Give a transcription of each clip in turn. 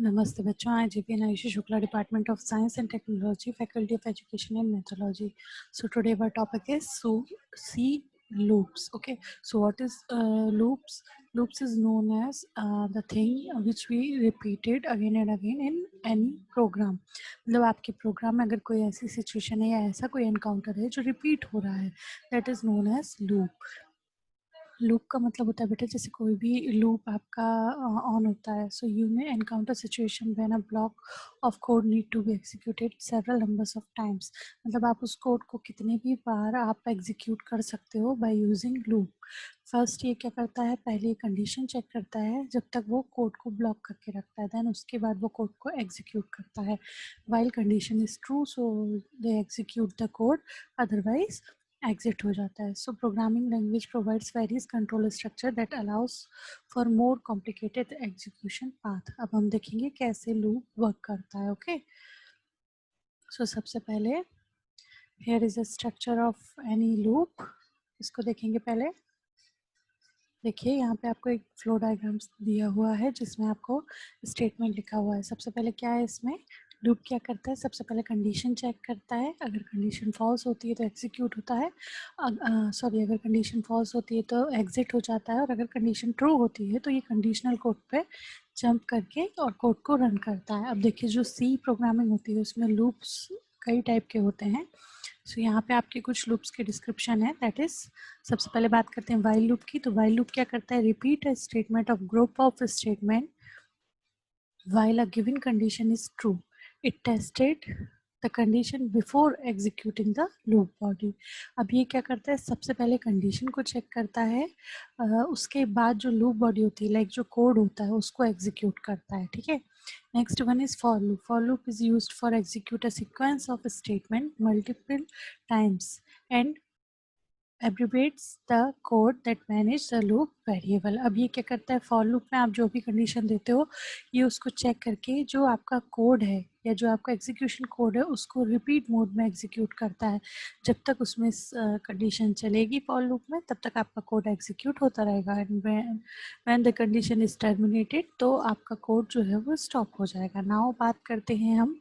नमस्ते बच्चों, I GP Ayushi Shukla, department of science and technology, faculty of education and methodology. So today our topic is C loops. Okay, so what is loops? Loops is known as the thing which we repeated again and again in any program. मतलब आपके programme में अगर कोई ऐसी situation है या ऐसा कोई एनकाउंटर है जो रिपीट हो रहा है, that is known as loop. Loop का मतलब होता है बेटा, जैसे कोई भी लूप आपका ऑन होता है, so you may encounter situation when a block of code need to be executed several numbers of times. मतलब आप उस कोड को कितने भी बार आप एग्जीक्यूट कर सकते हो बाय यूजिंग लूप. फर्स्ट ये क्या करता है, पहले कंडीशन चेक करता है जब तक वो कोड को ब्लॉक करके रखता है, देन उसके बाद वो कोड को एग्जीक्यूट करता है. While condition is true, so they execute the code, otherwise exit हो जाता है. So programming language provides various control structure that allows for more complicated execution path. अब हम देखेंगे कैसे लूप वर्क करता है. ओके, सो सबसे पहले here is a structure of any loop. इसको देखेंगे पहले. देखिए यहाँ पे आपको एक फ्लो डायग्राम दिया हुआ है जिसमें आपको स्टेटमेंट लिखा हुआ है. सबसे पहले क्या है इसमें, लूप क्या करता है, सबसे पहले कंडीशन चेक करता है. अगर कंडीशन फॉल्स होती है तो एग्जीक्यूट होता है, सॉरी अगर कंडीशन फॉल्स होती है तो एग्जिट हो जाता है, और अगर कंडीशन ट्रू होती है तो ये कंडीशनल कोड पे जंप करके और कोड को रन करता है. अब देखिए जो सी प्रोग्रामिंग होती है उसमें लूप्स कई टाइप के होते हैं. सो यहाँ पे आपके कुछ लूप्स के डिस्क्रिप्शन है. दैट इज, सबसे पहले बात करते हैं वाइल लूप की. तो वाइल लूप क्या करता है, repeat a statement of group of statement while a given condition is true. It tested the condition before executing the loop body. अब ये क्या करता है, सबसे पहले कंडीशन को चेक करता है, उसके बाद जो लूप बॉडी होती है, लाइक जो कोड होता है, उसको एग्जीक्यूट करता है. ठीक है. Next one is for loop. For loop is used for execute a sequence of statement multiple times and abbreviates the code that manage the loop variable. अब ये क्या करता है, फॉर लूप में आप जो भी कंडीशन देते हो ये उसको चेक करके जो आपका कोड है या जो आपका एग्जीक्यूशन कोड है उसको रिपीट मोड में एग्जीक्यूट करता है. जब तक उसमें कंडीशन चलेगी फॉर लूप में तब तक आपका कोड एग्जीक्यूट होता रहेगा. And when the condition is terminated तो आपका कोड जो है वो स्टॉप हो जाएगा. नाउ बात करते हैं हम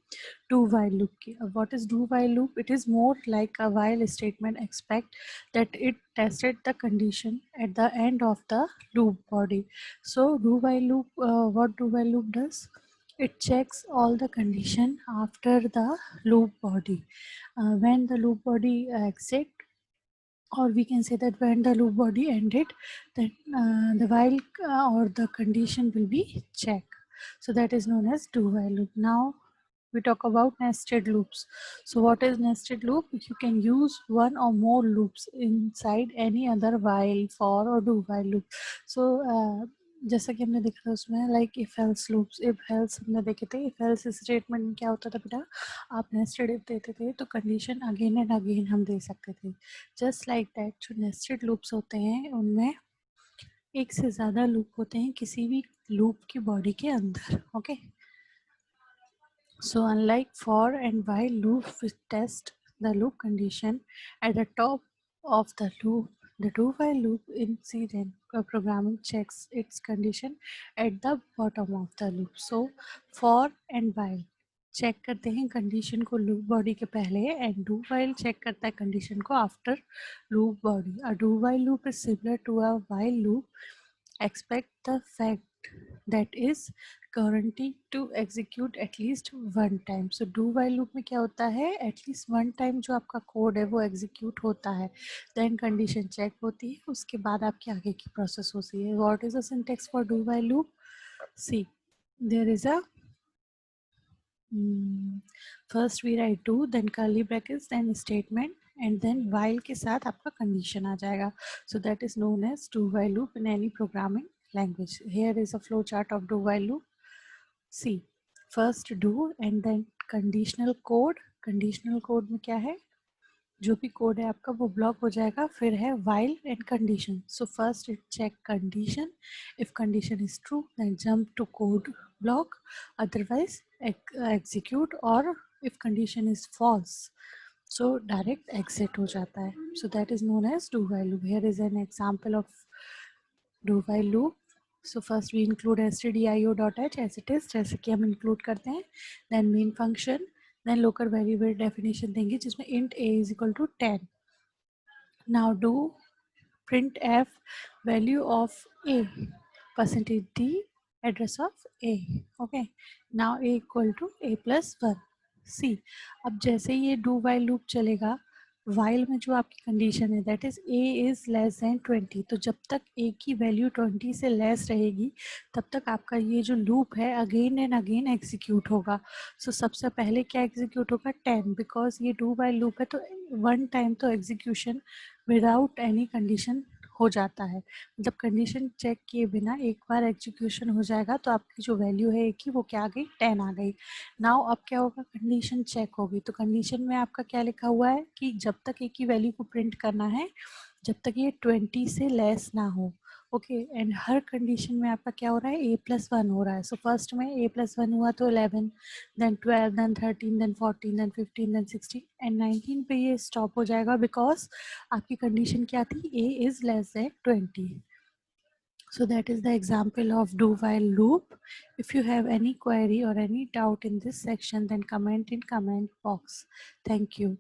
do while loop की. What is do while loop? It is more like a while statement. Expect that it tested the condition at the end of the loop body. So do while loop, what do while loop does? It checks all the condition after the loop body. When the loop body exit, or we can say that when the loop body ended, then the while or the condition will be checked. So that is known as do while loop. Now we talk about nested loops. So what is nested loop? You can use one or more loops inside any other while, for or do while loop. So जैसा कि हमने देखा था उसमें like if else loops, if else हमने देखे थे. If else statement में क्या होता था बेटा, आप नेस्टेड इफ देते थे तो कंडीशन अगेन एंड अगेन हम दे सकते थे. जस्ट लाइक दैट जो नेस्टेड लूप्स होते हैं उनमें एक से ज़्यादा लूप होते हैं किसी भी लूप की बॉडी के अंदर. Okay, so unlike for and while loop, we test the loop condition at the top of the loop. The do while loop incident programming checks its condition at the bottom of the loop. So for and while check करते हैं condition को loop body के पहले, and do while check करता है condition को after loop body. A do while loop is similar to a while loop. Expect the fact that is guaranteed to execute at least one time. So do while loop में क्या होता है, at least one time जो आपका code है वो execute होता है, then condition check होती है, उसके बाद आपकी आगे की process होती है. What is the syntax for do while loop? See, there is a first we write do, then curly brackets, then statement, and then while के साथ आपका condition आ जाएगा. So that is known as do while loop in any programming language. Here is a flow chart of do while loop. See, first do and then conditional code. Conditional code में क्या है, जो भी code है आपका वो block हो जाएगा. फिर है while and condition. So first it check condition. If condition is true then jump to code block, otherwise execute, or if condition is false so direct exit हो जाता है. So that is known as do while loop. Here is an example of do while loop. So first we include stdio.h as it is, जैसे कि हम include करते हैं. Then main function, then local variable definition देंगे जिसमें int a is equal to 10. Now do printf value of a percentage d address of a. Okay, now a equal to a plus 1. सी, अब जैसे ये do while loop चलेगा, while में जो आपकी condition है that is a is less than 20, तो जब तक a की वैल्यू 20 से लेस रहेगी तब तक आपका ये जो लूप है अगेन एंड अगेन एग्जीक्यूट होगा. सो सबसे पहले क्या एग्जीक्यूट होगा 10, बिकॉज ये डू वाइल लूप है तो वन टाइम तो एग्जीक्यूशन विदाउट एनी कंडीशन हो जाता है. जब कंडीशन चेक किए बिना एक बार एग्जीक्यूशन हो जाएगा तो आपकी जो वैल्यू है कि वो क्या आ गई 10 आ गई. नाउ अब क्या होगा, कंडीशन चेक होगी, तो कंडीशन में आपका क्या लिखा हुआ है कि जब तक एक ही वैल्यू को प्रिंट करना है जब तक ये 20 से लेस ना हो. ओके, एंड हर कंडीशन में आपका क्या हो रहा है a+1 हो रहा है. सो फर्स्ट में a+1 हुआ तो 11, then 12, then 13, then 14, then 15, then 16 and 19 पे ये स्टॉप हो जाएगा बिकॉज आपकी कंडीशन क्या थी a is less than 20. So that is the example of do while loop. If you have any query or any doubt in this section, then comment in comment box. Thank you.